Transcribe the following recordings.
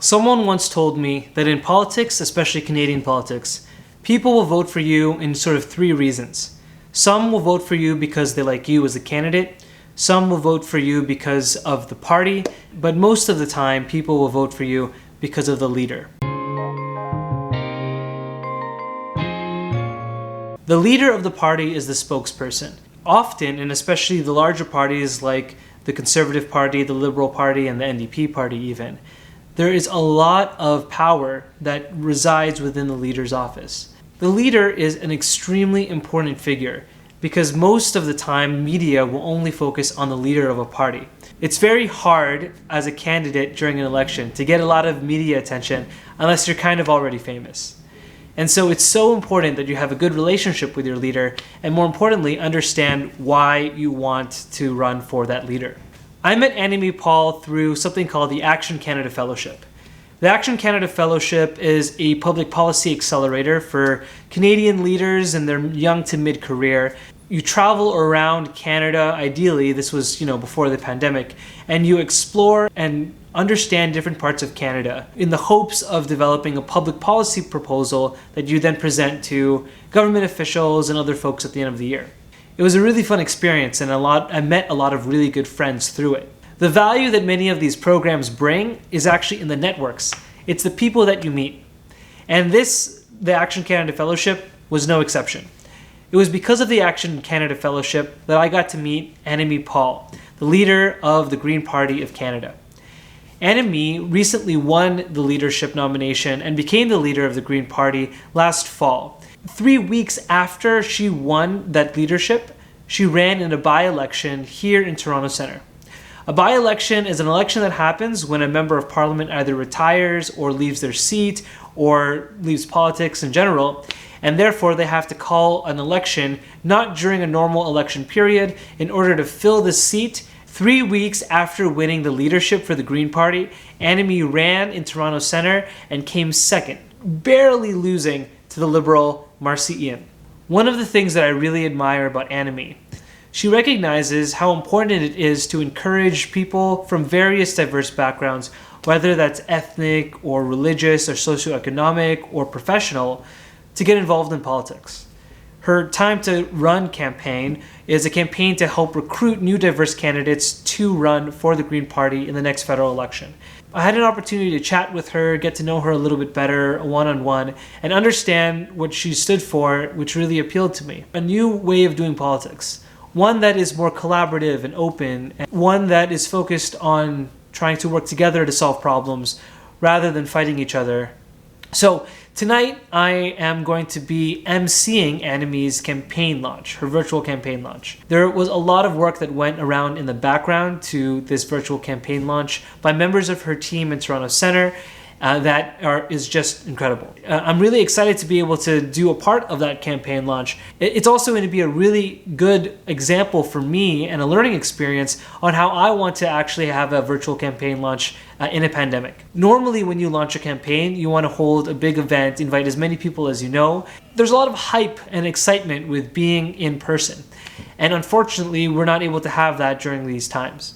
Someone once told me that in politics, especially Canadian politics, people will vote for you in sort of three reasons. Some will vote for you because they like you as a candidate. Some will vote for you because of the party, but most of the time, people will vote for you because of the leader. The leader of the party is the spokesperson. Often, and especially the larger parties like the Conservative Party, the Liberal Party, and the NDP Party even, there is a lot of power that resides within the leader's office. The leader is an extremely important figure because most of the time media will only focus on the leader of a party. It's very hard as a candidate during an election to get a lot of media attention unless you're kind of already famous. And so it's so important that you have a good relationship with your leader and, more importantly, understand why you want to run for that leader. I met Annamie Paul through something called the Action Canada Fellowship. The Action Canada Fellowship is a public policy accelerator for Canadian leaders in their young to mid-career. You travel around Canada, ideally, this was before the pandemic, and you explore and understand different parts of Canada in the hopes of developing a public policy proposal that you then present to government officials and other folks at the end of the year. It was a really fun experience, and I met a lot of really good friends through it. The value that many of these programs bring is actually in the networks. It's the people that you meet. And the Action Canada Fellowship was no exception. It was because of the Action Canada Fellowship that I got to meet Annamie Paul, the leader of the Green Party of Canada. Annamie recently won the leadership nomination and became the leader of the Green Party last fall. 3 weeks after she won that leadership, she ran in a by-election here in Toronto Centre. A by-election is an election that happens when a member of parliament either retires or leaves their seat or leaves politics in general, and therefore they have to call an election not during a normal election period in order to fill the seat. 3 weeks after winning the leadership for the Green Party, Annamie ran in Toronto Centre and came second, barely losing to the Liberal Marcy Ian. One of the things that I really admire about Annamie, she recognizes how important it is to encourage people from various diverse backgrounds, whether that's ethnic or religious or socioeconomic or professional, to get involved in politics. Her Time to Run campaign is a campaign to help recruit new diverse candidates to run for the Green Party in the next federal election. I had an opportunity to chat with her, get to know her a little bit better, one-on-one, and understand what she stood for, which really appealed to me. A new way of doing politics. One that is more collaborative and open, and one that is focused on trying to work together to solve problems rather than fighting each other. So tonight I am going to be emceeing Annamie's campaign launch, her virtual campaign launch. There was a lot of work that went around in the background to this virtual campaign launch by members of her team in Toronto Centre is just incredible. I'm really excited to be able to do a part of that campaign launch. It's also going to be a really good example for me and a learning experience on how I want to actually have a virtual campaign launch in a pandemic. Normally, when you launch a campaign, you want to hold a big event, invite as many people as you know. There's a lot of hype and excitement with being in person. And unfortunately, we're not able to have that during these times.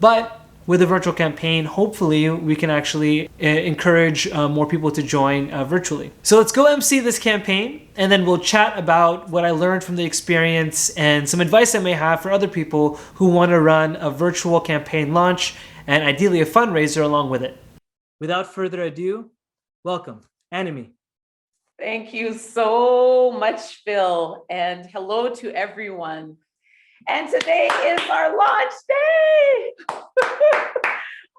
But with a virtual campaign, hopefully we can actually encourage more people to join virtually. So let's go MC this campaign, and then we'll chat about what I learned from the experience and some advice I may have for other people who want to run a virtual campaign launch and ideally a fundraiser along with it. Without further ado, welcome, Annamie. Thank you so much, Phil, and hello to everyone. And today is our launch day.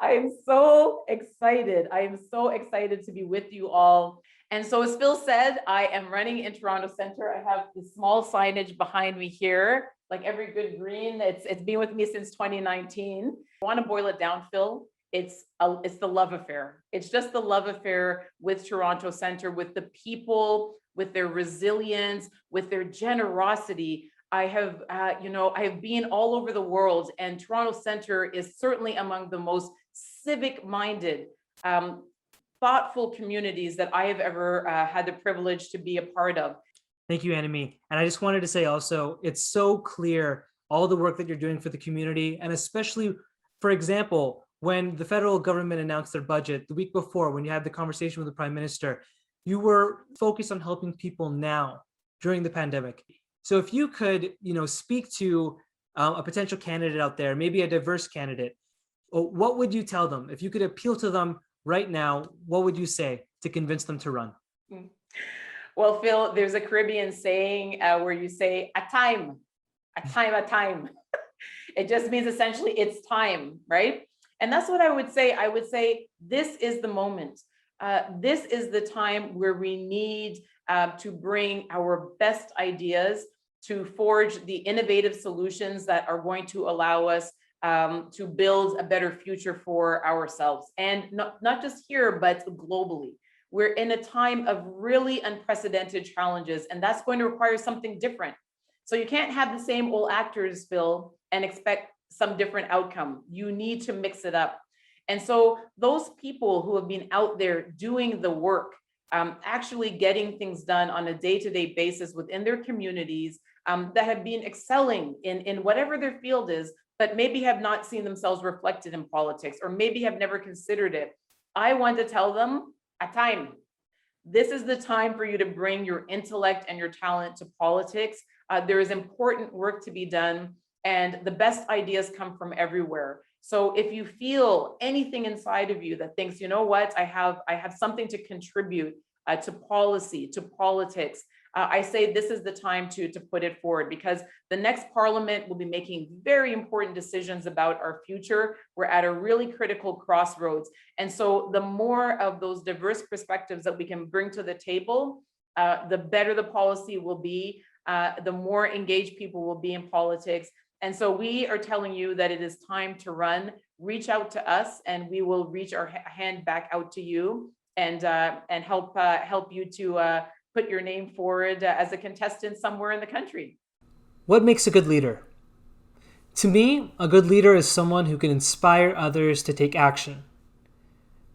I'm so excited. I am so excited to be with you all. And so as Phil said, I am running in Toronto Centre. I have the small signage behind me here, like every good green. It's been with me since 2019. I want to boil it down, Phil. It's the love affair. It's just the love affair with Toronto Centre, with the people, with their resilience, with their generosity. I have been all over the world, and Toronto Centre is certainly among the most civic-minded, thoughtful communities that I have ever had the privilege to be a part of. Thank you, Annamie. And I just wanted to say also, it's so clear all the work that you're doing for the community, and especially, for example, when the federal government announced their budget the week before, when you had the conversation with the prime minister, you were focused on helping people now during the pandemic. So if you could, speak to a potential candidate out there, maybe a diverse candidate, what would you tell them? If you could appeal to them right now, what would you say to convince them to run? Well, Phil, there's a Caribbean saying where you say a time. It just means essentially it's time, right? And that's what I would say. I would say this is the moment. This is the time where we need to bring our best ideas to forge the innovative solutions that are going to allow us to build a better future for ourselves. And not just here, but globally. We're in a time of really unprecedented challenges, and that's going to require something different. So you can't have the same old actors, Phil, and expect some different outcome. You need to mix it up. And so those people who have been out there doing the work, actually getting things done on a day-to-day basis within their communities, that have been excelling in whatever their field is, but maybe have not seen themselves reflected in politics, or maybe have never considered it. I want to tell them, a time. This is the time for you to bring your intellect and your talent to politics. There is important work to be done, and the best ideas come from everywhere. So if you feel anything inside of you that thinks, you know what, I have something to contribute to policy, to politics, I say this is the time to put it forward, because the next parliament will be making very important decisions about our future. We're at a really critical crossroads. And so the more of those diverse perspectives that we can bring to the table, the better the policy will be, the more engaged people will be in politics. And so we are telling you that it is time to run. Reach out to us, and we will reach our hand back out to you and help you to put your name forward as a contestant somewhere in the country. What makes a good leader? To me, a good leader is someone who can inspire others to take action.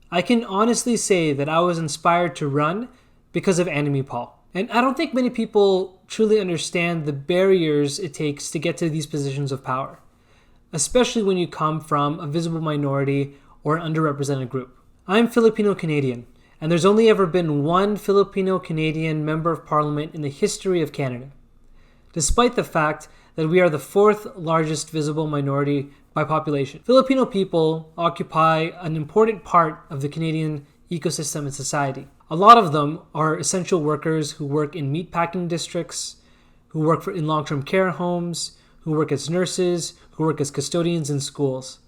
I can honestly say that I was inspired to run because of Annamie Paul. And I don't think many people truly understand the barriers it takes to get to these positions of power, especially when you come from a visible minority or an underrepresented group. I'm Filipino Canadian, and there's only ever been one Filipino Canadian member of parliament in the history of Canada, despite the fact that we are the fourth largest visible minority by population. Filipino people occupy an important part of the Canadian ecosystem and society. A lot of them are essential workers who work in meatpacking districts, who work in long-term care homes, who work as nurses, who work as custodians in schools.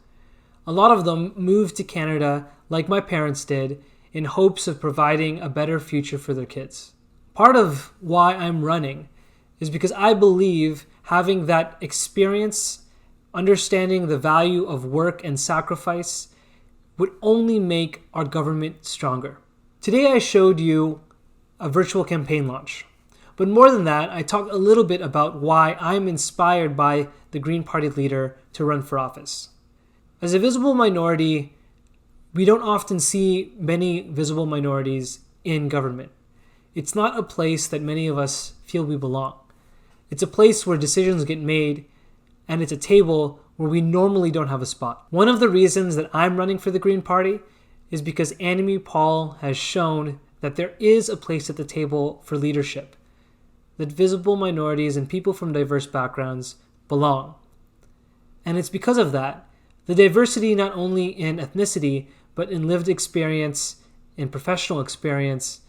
A lot of them moved to Canada, like my parents did, in hopes of providing a better future for their kids. Part of why I'm running is because I believe having that experience, understanding the value of work and sacrifice, would only make our government stronger. Today I showed you a virtual campaign launch. But more than that, I talked a little bit about why I'm inspired by the Green Party leader to run for office. As a visible minority, we don't often see many visible minorities in government. It's not a place that many of us feel we belong. It's a place where decisions get made, and it's a table where we normally don't have a spot. One of the reasons that I'm running for the Green Party is because Annamie Paul has shown that there is a place at the table for leadership, that visible minorities and people from diverse backgrounds belong. And it's because of that, the diversity not only in ethnicity, but in lived experience, in professional experience,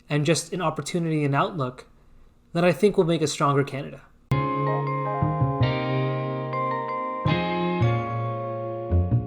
and just in opportunity and outlook, that I think will make a stronger Canada.